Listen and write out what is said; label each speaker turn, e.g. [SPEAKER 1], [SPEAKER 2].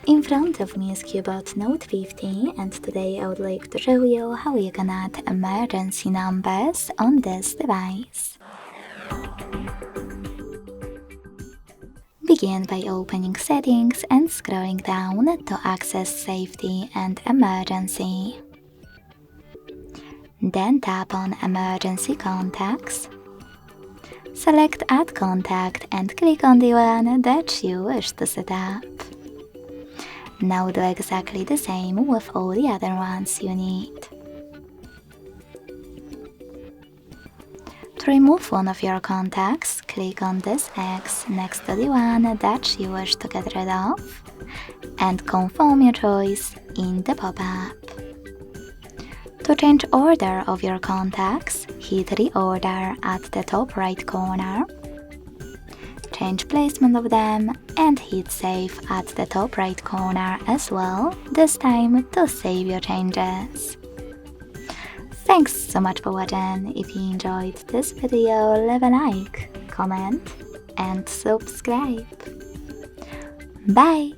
[SPEAKER 1] In front of me is Cubot Note 50, and today I would like to show you how you can add emergency numbers on this device. Begin by opening Settings and scrolling down to access Safety and Emergency. Then tap on Emergency Contacts. Select Add Contact and click on the one that you wish to set up. Now do exactly the same with all the other ones you need. To remove one of your contacts, click on this X next to the one that you wish to get rid of and confirm your choice in the pop-up. To change order of your contacts, hit Reorder at the top right corner. Change placement of them and hit Save at the top right corner as well, this time to save your changes. Thanks so much for watching. If you enjoyed this video, leave a like, comment and subscribe. Bye!